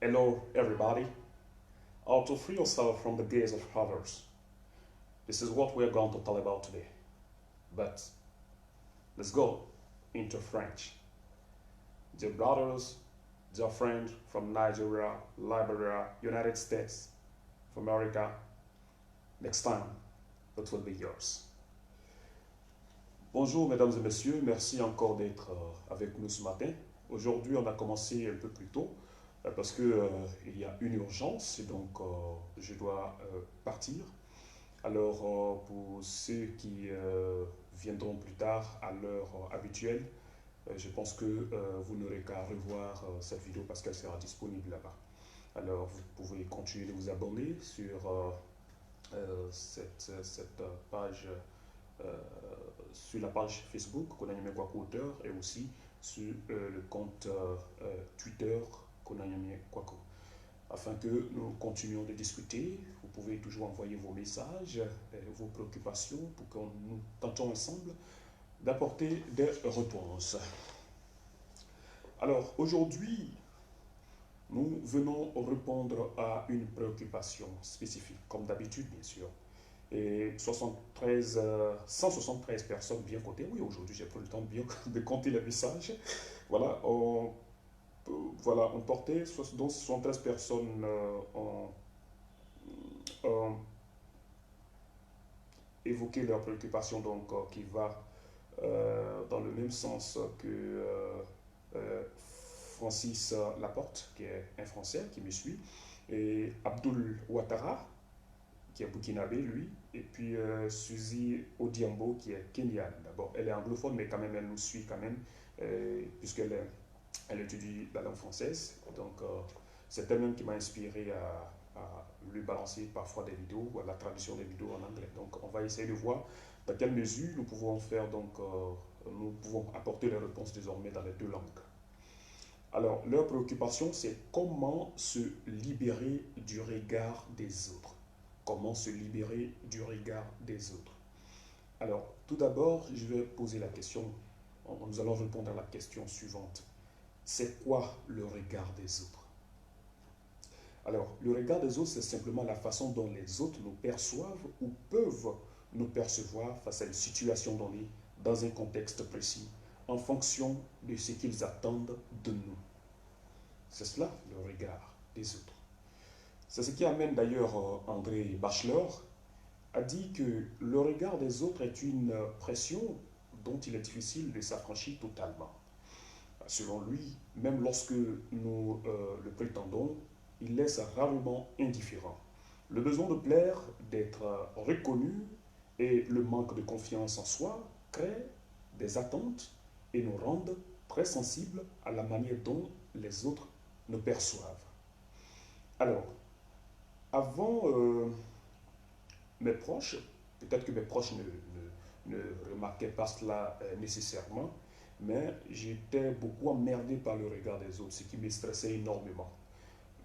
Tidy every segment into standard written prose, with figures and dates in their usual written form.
Hello, everybody. How to free yourself from the gaze of others. This is what we're going to talk about today. But let's go into French. Dear brothers, dear friends from Nigeria, Liberia, United States of America, next time it will be yours. Bonjour mesdames et messieurs, merci encore d'être avec nous ce matin. Aujourd'hui on a commencé un peu plus tôt parce que il y a une urgence et donc je dois partir. Alors pour ceux qui viendront plus tard à l'heure habituelle, je pense que vous n'aurez qu'à revoir cette vidéo parce qu'elle sera disponible là-bas. Alors vous pouvez continuer de vous abonner sur cette page, sur la page Facebook Konanyame Kwaku Auteur et aussi sur le compte Twitter Konanyame Kwaku. Afin que nous continuions de discuter, vous pouvez toujours envoyer vos messages, vos préoccupations pour que nous tentons ensemble d'apporter des réponses. Alors aujourd'hui, nous venons répondre à une préoccupation spécifique, comme d'habitude bien sûr. Et 173 personnes bien comptées. Oui, aujourd'hui j'ai pris le temps de compter les messages. Voilà, on portait, donc 73 personnes ont évoqué leur préoccupation, donc qui va dans le même sens que Francis Laporte, qui est un Français qui me suit, et Abdul Ouattara, qui est burkinabé, lui, et puis Suzy Odiambo, qui est kenyane. D'abord, elle est anglophone, mais quand même, elle nous suit quand même, puisqu'elle étudie la langue française. Donc, c'est elle-même qui m'a inspiré à lui balancer parfois des vidéos, la traduction des vidéos en anglais. Donc, on va essayer de voir dans quelle mesure nous pouvons faire, donc, nous pouvons apporter les réponses désormais dans les deux langues. Alors, leur préoccupation, c'est comment se libérer du regard des autres. Comment se libérer du regard des autres. Alors, tout d'abord, je vais poser la question, nous allons répondre à la question suivante. C'est quoi le regard des autres? Alors, le regard des autres, c'est simplement la façon dont les autres nous perçoivent ou peuvent nous percevoir face à une situation donnée, dans un contexte précis, en fonction de ce qu'ils attendent de nous. C'est cela, le regard des autres. C'est ce qui amène d'ailleurs André Bachelor a dit que le regard des autres est une pression dont il est difficile de s'affranchir totalement. Selon lui, même lorsque nous le prétendons, il laisse rarement indifférent. Le besoin de plaire, d'être reconnu et le manque de confiance en soi créent des attentes et nous rendent très sensibles à la manière dont les autres nous perçoivent. Alors, avant mes proches, peut-être que mes proches ne remarquaient pas cela nécessairement, mais j'étais beaucoup emmerdé par le regard des autres, ce qui me stressait énormément.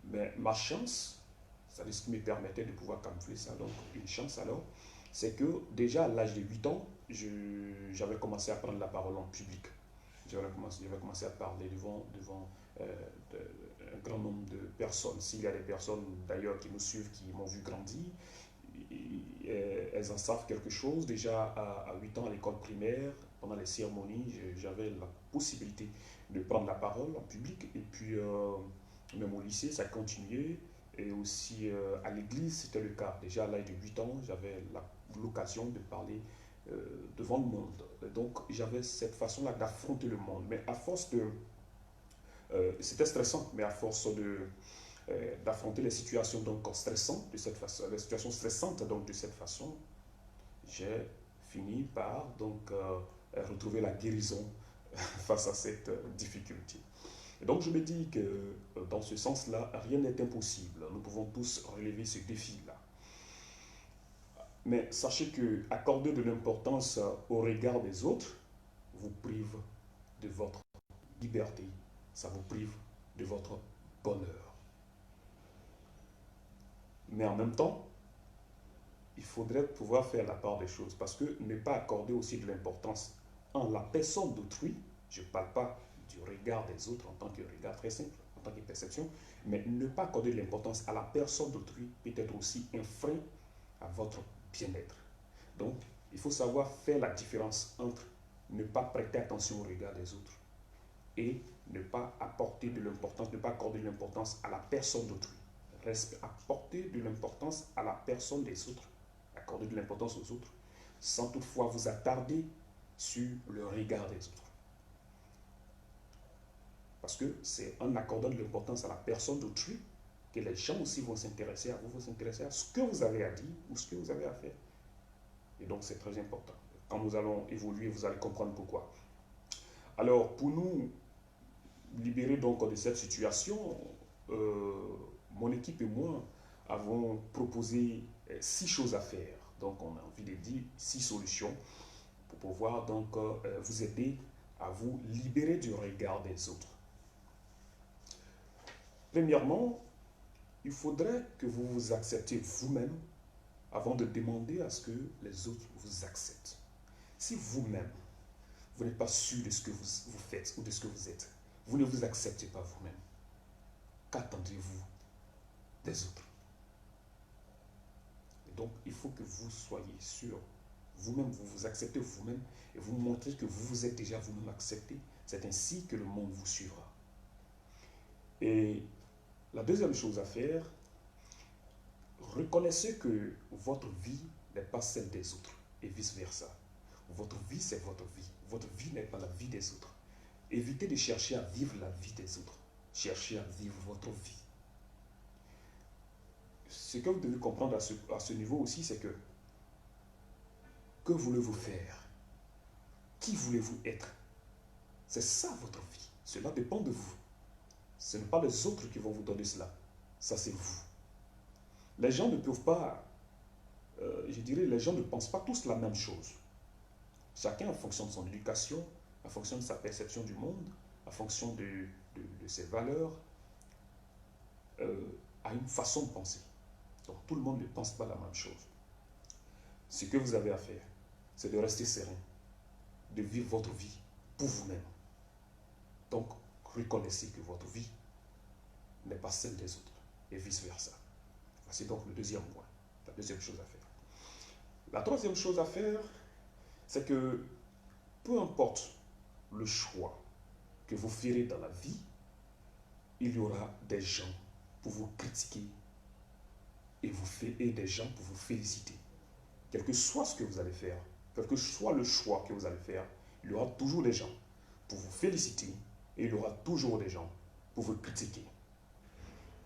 Mais ma chance, c'est ce qui me permettait de pouvoir camoufler ça, donc une chance alors, c'est que déjà à l'âge de 8 ans, j'avais commencé à prendre la parole en public. J'avais commencé à parler devant un grand nombre de personnes. S'il y a des personnes d'ailleurs qui nous suivent, qui m'ont vu grandir, elles en savent quelque chose. Déjà à 8 ans à l'école primaire, pendant les cérémonies, j'avais la possibilité de prendre la parole en public. Et puis, même au lycée, ça continuait. Et aussi à l'église, c'était le cas. Déjà à l'âge de 8 ans, j'avais l'occasion de parler devant le monde. Donc, j'avais cette façon-là d'affronter le monde. Mais à force de... c'était stressant, mais à force d'affronter les situations donc stressantes de cette façon, les situations stressantes donc de cette façon, j'ai fini par donc retrouver la guérison face à cette difficulté. Et donc je me dis que dans ce sens-là, rien n'est impossible. Nous pouvons tous relever ce défi-là. Mais sachez que accorder de l'importance au regard des autres vous prive de votre liberté, ça vous prive de votre bonheur. Mais en même temps, il faudrait pouvoir faire la part des choses parce que ne pas accorder aussi de l'importance en la personne d'autrui, je ne parle pas du regard des autres en tant que regard très simple, important que perception, mais ne pas accorder de l'importance à la personne d'autrui peut être aussi un frein à votre bien-être. Donc, il faut savoir faire la différence entre ne pas prêter attention au regard des autres et ne pas apporter de l'importance, ne pas accorder de l'importance à la personne d'autrui. Apporter de l'importance à la personne des autres, accorder de l'importance aux autres, sans toutefois vous attarder sur le regard des autres. Parce que c'est en accordant de l'importance à la personne d'autrui que les gens aussi vont s'intéresser à vous, vont s'intéresser à ce que vous avez à dire ou ce que vous avez à faire. Et donc c'est très important. Quand nous allons évoluer, vous allez comprendre pourquoi. Alors, pour nous libérer donc de cette situation, mon équipe et moi avons proposé 6 choses à faire. Donc, on a envie de dire 6 solutions pour pouvoir donc vous aider à vous libérer du regard des autres. Premièrement, il faudrait que vous vous acceptiez vous-même avant de demander à ce que les autres vous acceptent. Si vous-même, vous n'êtes pas sûr de ce que vous faites ou de ce que vous êtes, vous ne vous acceptez pas vous-même, qu'attendez-vous des autres? Et donc, il faut que vous soyez sûr, vous-même, vous vous acceptez vous-même et vous montrez que vous vous êtes déjà vous-même accepté. C'est ainsi que le monde vous suivra. Et la deuxième chose à faire, reconnaissez que votre vie n'est pas celle des autres et vice-versa. Votre vie, c'est votre vie. Votre vie n'est pas la vie des autres. Évitez de chercher à vivre la vie des autres. Cherchez à vivre votre vie. Ce que vous devez comprendre à ce niveau aussi, c'est que voulez-vous faire? Qui voulez-vous être? C'est ça votre vie. Cela dépend de vous. Ce n'est pas les autres qui vont vous donner cela. Ça, c'est vous. Les gens ne peuvent pas, je dirais, les gens ne pensent pas tous la même chose. Chacun, en fonction de son éducation, en fonction de sa perception du monde, en fonction de ses valeurs, a une façon de penser. Donc tout le monde ne pense pas la même chose. Ce que vous avez à faire, c'est de rester serein, de vivre votre vie pour vous-même. Donc reconnaissez que votre vie n'est pas celle des autres et vice-versa. C'est donc le deuxième point, la deuxième chose à faire. La troisième chose à faire, c'est que peu importe le choix que vous ferez dans la vie, il y aura des gens pour vous critiquer et des gens pour vous féliciter. Quel que soit ce que vous allez faire, quel que soit le choix que vous allez faire, il y aura toujours des gens pour vous féliciter et il y aura toujours des gens pour vous critiquer.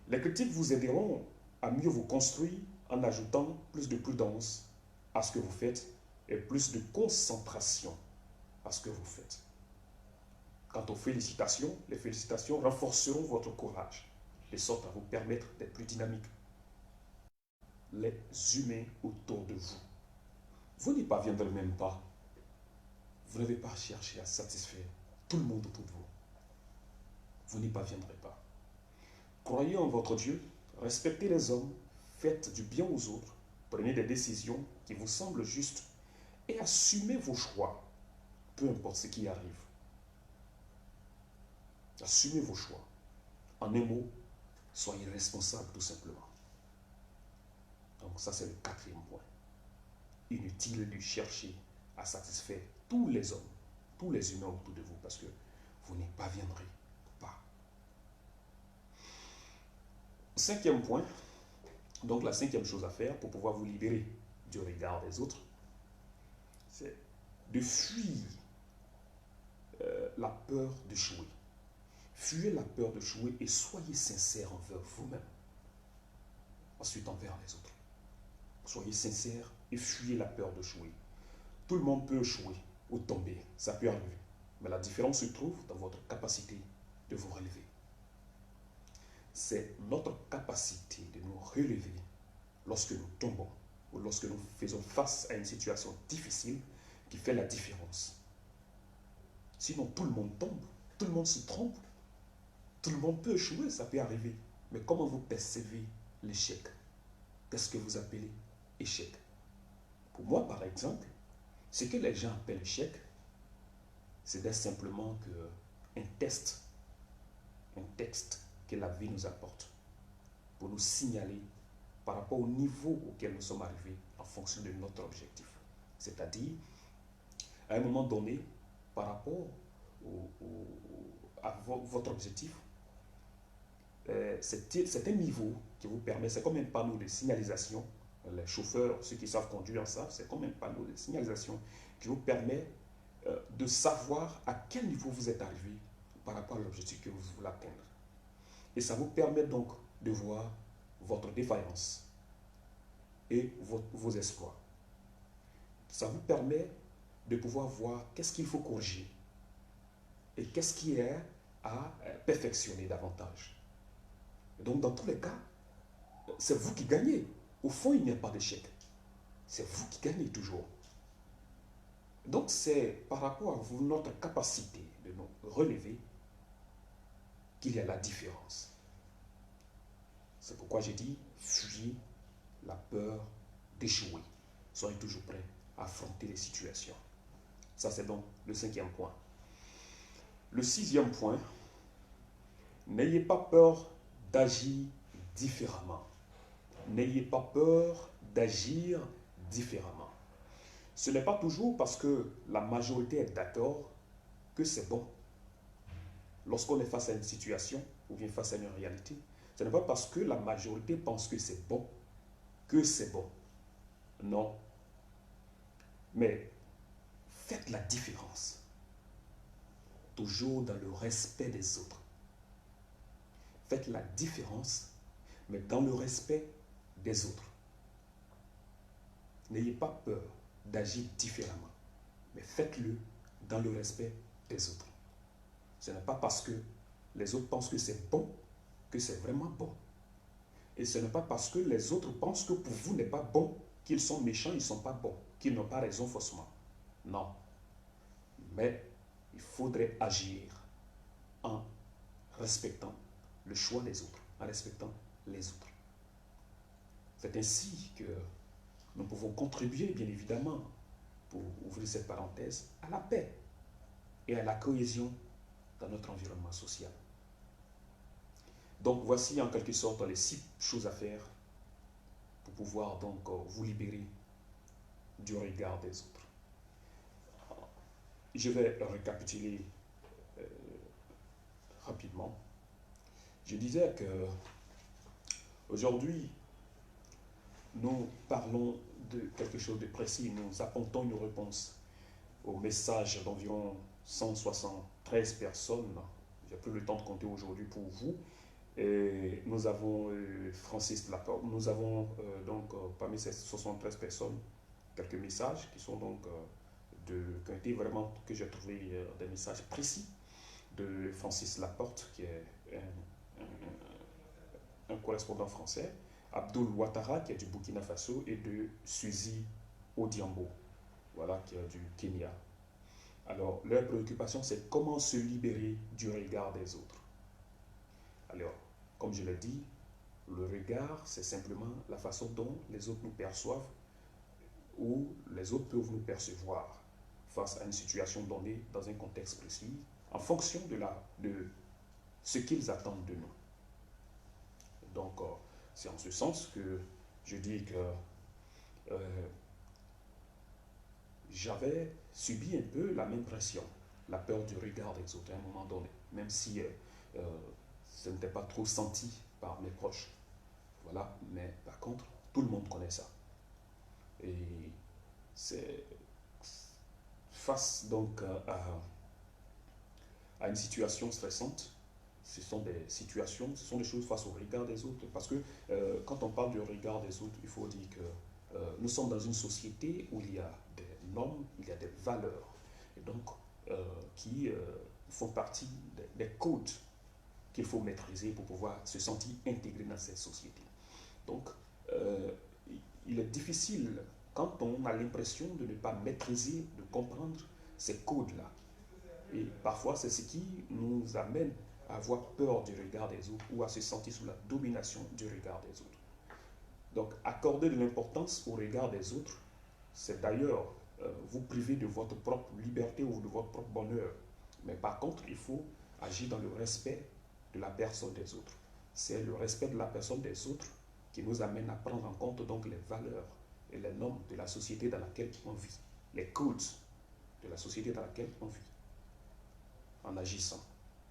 Les critiques vous aideront à mieux vous construire en ajoutant plus de prudence à ce que vous faites et plus de concentration à ce que vous faites. Quant aux félicitations, les félicitations renforceront votre courage, de sorte à vous permettre d'être plus dynamique. Les humains autour de vous, vous n'y parviendrez même pas. Vous n'avez pas cherché à satisfaire tout le monde autour de vous. Vous n'y parviendrez pas. Croyez en votre Dieu, respectez les hommes, faites du bien aux autres, prenez des décisions qui vous semblent justes et assumez vos choix, peu importe ce qui arrive. Assumez vos choix. En un mot, soyez responsable tout simplement. Donc ça, c'est le quatrième point. Inutile de chercher à satisfaire tous les hommes, tous les humains autour de vous, parce que vous n'y parviendrez pas. Cinquième point, donc la cinquième chose à faire pour pouvoir vous libérer du regard des autres, c'est de fuir la peur d'échouer. Fuyez la peur d'échouer et soyez sincère envers vous-même. Ensuite, envers les autres. Soyez sincère et fuyez la peur d'échouer. Tout le monde peut échouer ou tomber, ça peut arriver. Mais la différence se trouve dans votre capacité de vous relever. C'est notre capacité de nous relever lorsque nous tombons ou lorsque nous faisons face à une situation difficile qui fait la différence. Sinon, tout le monde tombe, tout le monde se trompe, tout le monde peut échouer, ça peut arriver. Mais comment vous percevez l'échec? Qu'est-ce que vous appelez échec? Pour moi, par exemple, ce que les gens appellent échec, c'est simplement un texte que la vie nous apporte pour nous signaler par rapport au niveau auquel nous sommes arrivés en fonction de notre objectif. C'est-à-dire, à un moment donné, par rapport à votre objectif, c'est un niveau qui vous permet, c'est comme un panneau de signalisation. Les chauffeurs, ceux qui savent conduire savent, c'est comme un panneau de signalisation qui vous permet de savoir à quel niveau vous êtes arrivé par rapport à l'objectif que vous voulez atteindre. Et ça vous permet donc de voir votre défaillance et vos exploits. Ça vous permet de pouvoir voir qu'est-ce qu'il faut corriger et qu'est-ce qui est à perfectionner davantage. Et donc, dans tous les cas, c'est vous qui gagnez. Au fond, il n'y a pas d'échec. C'est vous qui gagnez toujours. Donc, c'est par rapport à vous, notre capacité de nous relever qu'il y a la différence. C'est pourquoi j'ai dit, fuyez la peur d'échouer. Soyez toujours prêts à affronter les situations. Ça, c'est donc le 5e point. Le 6e point, n'ayez pas peur d'agir différemment. N'ayez pas peur d'agir différemment. Ce n'est pas toujours parce que la majorité est d'accord que c'est bon. Lorsqu'on est face à une situation ou bien face à une réalité, ce n'est pas parce que la majorité pense que c'est bon que c'est bon. Non. Mais faites la différence. Toujours dans le respect des autres. Faites la différence, mais dans le respect des autres. N'ayez pas peur d'agir différemment, mais faites-le dans le respect des autres. Ce n'est pas parce que les autres pensent que c'est bon que c'est vraiment bon. Et ce n'est pas parce que les autres pensent que pour vous n'est pas bon qu'ils sont méchants, ils ne sont pas bons, qu'ils n'ont pas raison faussement. Non. Mais il faudrait agir en respectant le choix des autres, en respectant les autres. C'est ainsi que nous pouvons contribuer, bien évidemment, pour ouvrir cette parenthèse, à la paix et à la cohésion dans notre environnement social. Donc voici en quelque sorte les 6 choses à faire pour pouvoir donc vous libérer du regard des autres. Je vais récapituler rapidement. Je disais que aujourd'hui, nous parlons de quelque chose de précis. Nous apportons une réponse au message d'environ 173 personnes. J'ai plus le temps de compter aujourd'hui pour vous. Et nous avons Francis Laporte. Nous avons donc parmi ces 73 personnes quelques messages qui sont donc qui ont été vraiment, que j'ai trouvé des messages précis de Francis Laporte, qui est un correspondant français, Abdoul Ouattara, qui est du Burkina Faso, et de Suzy Odiambo, voilà, qui est du Kenya. Alors, leur préoccupation, c'est comment se libérer du regard des autres. Alors, comme je l'ai dit, le regard, c'est simplement la façon dont les autres nous perçoivent ou les autres peuvent nous percevoir face à une situation donnée dans un contexte précis, en fonction de ce qu'ils attendent de nous. Donc, c'est en ce sens que je dis que j'avais subi un peu la même pression, la peur du regard des autres à un moment donné, même si ce n'était pas trop senti par mes proches. Voilà, mais par contre, tout le monde connaît ça. Et c'est face donc à une situation stressante, ce sont des situations, ce sont des choses face au regard des autres. Parce que quand on parle du regard des autres, il faut dire que nous sommes dans une société où il y a des normes, il y a des valeurs, et donc qui font partie des codes qu'il faut maîtriser pour pouvoir se sentir intégré dans cette société. Donc, il est difficile quand on a l'impression de ne pas maîtriser, de comprendre ces codes-là. Et parfois, c'est ce qui nous amène à avoir peur du regard des autres ou à se sentir sous la domination du regard des autres. Donc, accorder de l'importance au regard des autres, c'est d'ailleurs vous priver de votre propre liberté ou de votre propre bonheur. Mais par contre, il faut agir dans le respect de la personne des autres. C'est le respect de la personne des autres qui nous amène à prendre en compte donc les valeurs et les normes de la société dans laquelle on vit, les codes de la société dans laquelle on vit, en agissant.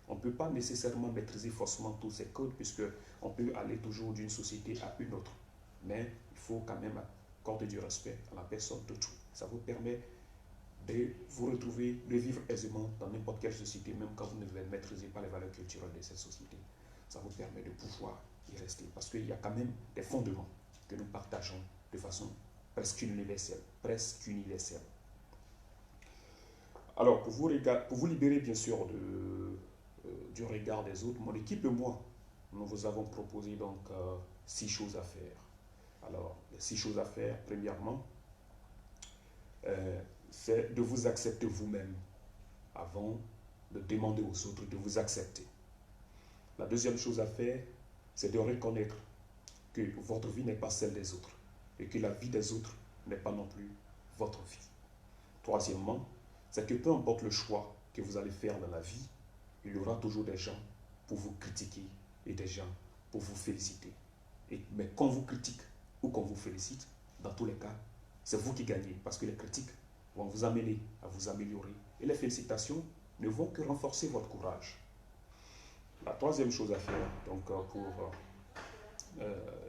On ne peut pas nécessairement maîtriser forcément tous ces codes, puisque on peut aller toujours d'une société à une autre. Mais il faut quand même accorder du respect à la personne d'autrui. Ça vous permet de vous retrouver, de vivre aisément dans n'importe quelle société, même quand vous ne maîtrisez pas les valeurs culturelles de cette société. Ça vous permet de pouvoir y rester, parce qu'il y a quand même des fondements que nous partageons de façon presque universelle, Alors, pour vous libérer bien sûr du regard des autres, mon équipe et moi, nous vous avons proposé donc 6 choses à faire. Alors, les 6 choses à faire, premièrement, c'est de vous accepter vous-même avant de demander aux autres de vous accepter. La deuxième chose à faire, c'est de reconnaître que votre vie n'est pas celle des autres et que la vie des autres n'est pas non plus votre vie. Troisièmement, c'est que peu importe le choix que vous allez faire dans la vie, il y aura toujours des gens pour vous critiquer et des gens pour vous féliciter. Mais quand on vous critique ou qu'on vous félicite, dans tous les cas, c'est vous qui gagnez parce que les critiques vont vous amener à vous améliorer et les félicitations ne vont que renforcer votre courage. La troisième chose à faire, donc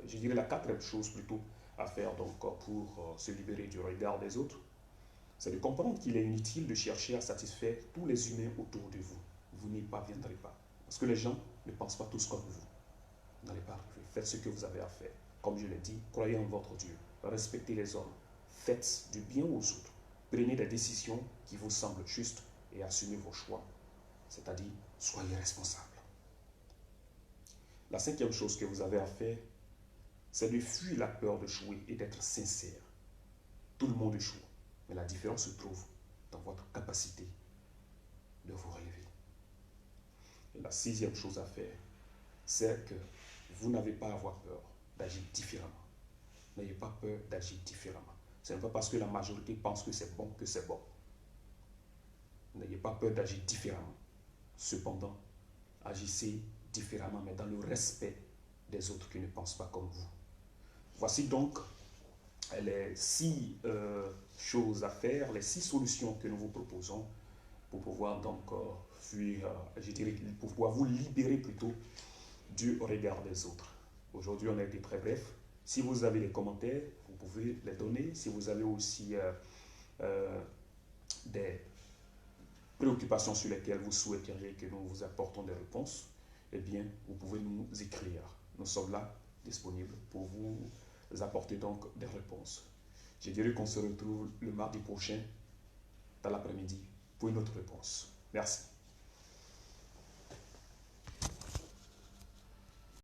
je dirais la quatrième chose plutôt à faire donc, pour se libérer du regard des autres, c'est de comprendre qu'il est inutile de chercher à satisfaire tous les humains autour de vous. Vous n'y parviendrez pas. Parce que les gens ne pensent pas tous comme vous. Vous n'allez pas arriver. Faites ce que vous avez à faire. Comme je l'ai dit, croyez en votre Dieu. Respectez les hommes. Faites du bien aux autres. Prenez des décisions qui vous semblent justes et assumez vos choix. C'est-à-dire, soyez responsables. La cinquième chose que vous avez à faire, c'est de fuir la peur d'échouer et d'être sincère. Tout le monde échoue, mais la différence se trouve dans votre capacité de vous relever. Et la sixième chose à faire, c'est que vous n'avez pas à avoir peur d'agir différemment. N'ayez pas peur d'agir différemment. Ce n'est pas parce que la majorité pense que c'est bon que c'est bon. N'ayez pas peur d'agir différemment. Cependant, agissez différemment, mais dans le respect des autres qui ne pensent pas comme vous. Voici donc les 6 choses à faire, les 6 solutions que nous vous proposons pour pouvoir donc fuir, je dirais, pour pouvoir vous libérer plutôt du regard des autres. Aujourd'hui, on a été très bref. Si vous avez des commentaires, vous pouvez les donner. Si vous avez aussi des préoccupations sur lesquelles vous souhaiteriez que nous vous apportons des réponses, eh bien, vous pouvez nous écrire. Nous sommes là, disponibles pour vous apporter donc des réponses. Je dirais qu'on se retrouve le mardi prochain, dans l'après-midi, pour une autre réponse. Merci.